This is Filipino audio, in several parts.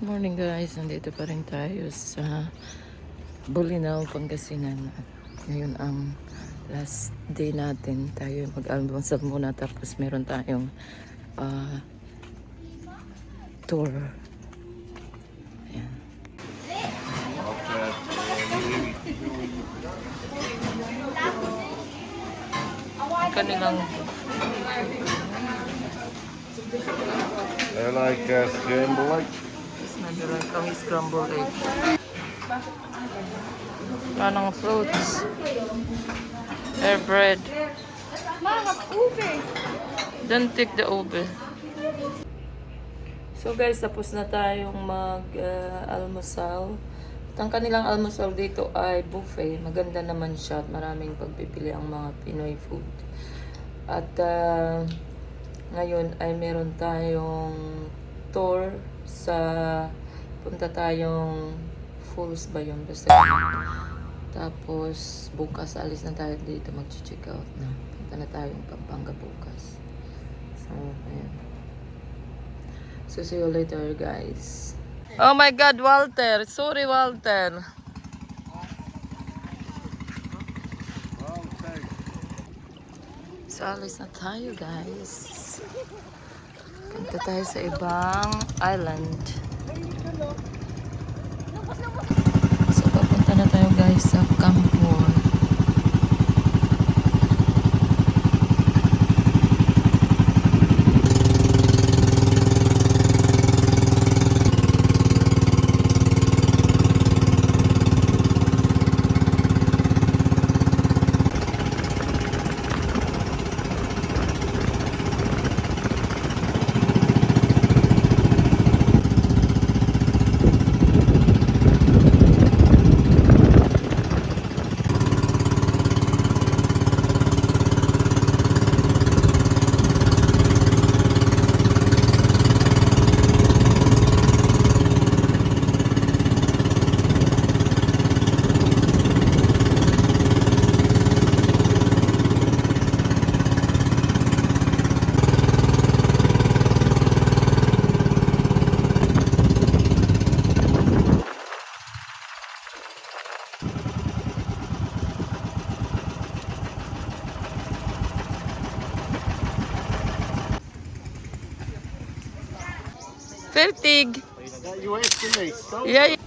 Good morning guys, nandito pa rin tayo sa Bolinao, Pangasinan. At ngayon ang last day natin. Tayo mag-almusal muna tapos meron tayong tour. Ayan. Kanilang I like scrambled egg. it's maybe like kami scrambled egg. Anong fruits? Air bread. Don't take the ube. So guys, tapos na tayong mag-almusal. At ang kanilang almusal dito ay buffet. Maganda naman siya at maraming pagpipili ang mga Pinoy food. At ngayon ay meron tayong tour sa punta tayong Falls ba yun? Basta. Tapos bukas alis na tayo dito, mag-check out na. Punta na tayong Pampanga bukas. So, ayan. So, see you later guys. Oh my God, Walter. Sorry, Walter. So, alis na tayo guys. Punta tayo sa ibang island. So, papunta na tayo guys sa Puor. Fertig. You estimate, so? Yeah.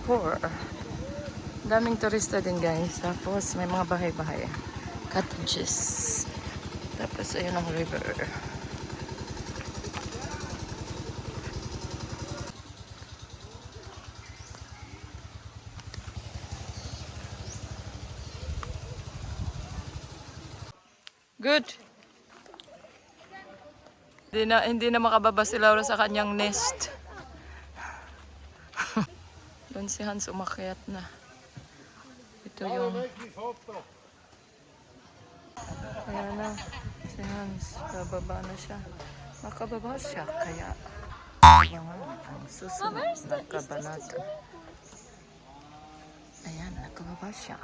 Puor. Daming turista din guys. Tapos may mga bahay-bahay. Cottages. Tapos ayun ang river. Good. Hindi na makababa si Laura sa kanyang nest. Doon si Hans umakyat na. Ito yung... Ayan na. Si Hans. Bababa na siya. Makababa siya. Kaya... ang susunod na kabanata. Ayan. Nakababa siya.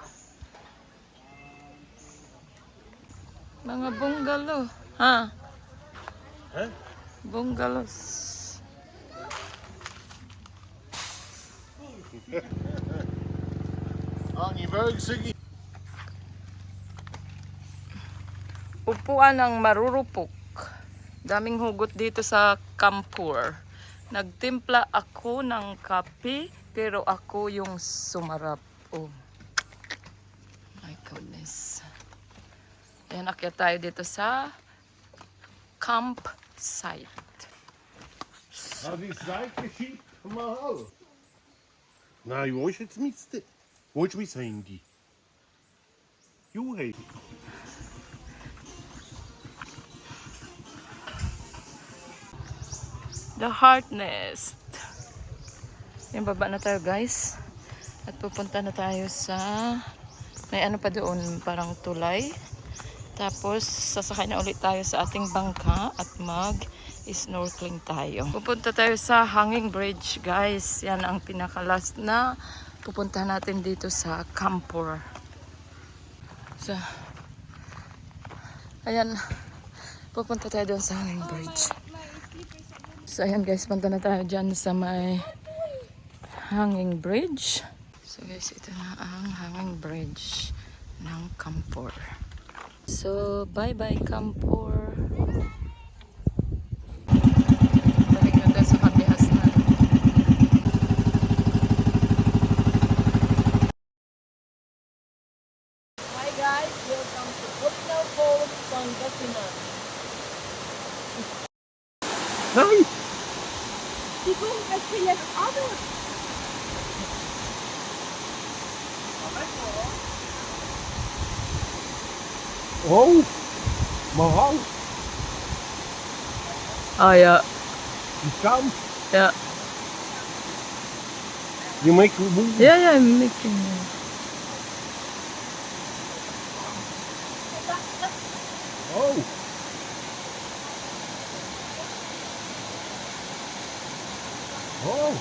Mga bungalow. Ha? Huh? Bungalows. Sige. Upuan ng marurupok. Daming hugot dito sa Puor. Nagtimpla ako ng kape, pero ako yung sumarap. Oh. My goodness. Ayan, akyat tayo dito sa campsite. Die Seite geschieht mal. Nein, wo ist jetzt Mist? Wo ist mein Handy? You hate. The Heart Nest. Yung baba na tayo guys. At pupunta na tayo sa... May ano pa doon, parang tulay. Tapos, sasakay na ulit tayo sa ating bangka at mag-snorkeling tayo. Pupunta tayo sa hanging bridge, guys. Yan ang pinaka-last na pupunta natin dito sa Puor. So, Ayan, pupunta tayo doon sa hanging bridge. So ayan guys, punta na tayo dyan sa may hanging bridge. So guys, ito na ang hanging bridge ng Puor. So bye bye Puor. Balik na tayo sa PANGASINAN. Hi guys, welcome to Bolinao Waterfall, PANGASINAN. Hi! Die kommen jetzt hier jetzt Auto. Oh, mahal. Oh yeah, You come. yeah. You make a move. Yeah, I'm making it. Oh. Oh.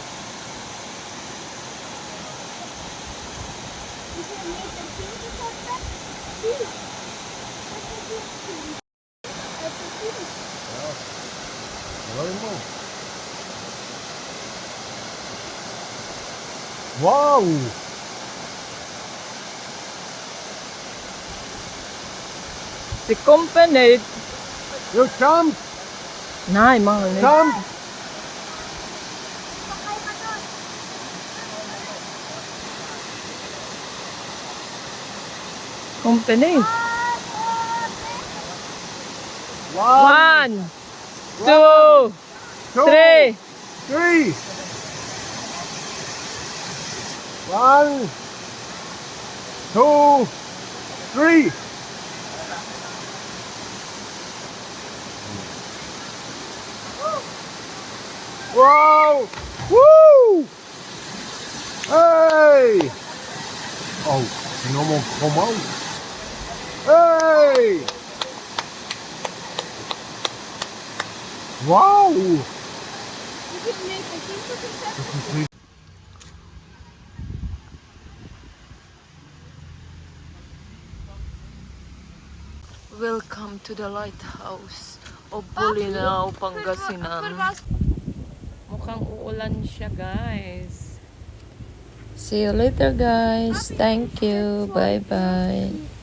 Very well. Wow. The company. You come. Nein, machen wir Come. nicht. Company. One, 1, 2, two, 3. 3. 1, 2, 3. Wow! Woo! Hey! Oh, no more come out. Hey! Wow! Welcome to the lighthouse of Bolinao, Pangasinan. Mukhang uulan siya, guys. See you later, guys. Thank you. Bye-bye.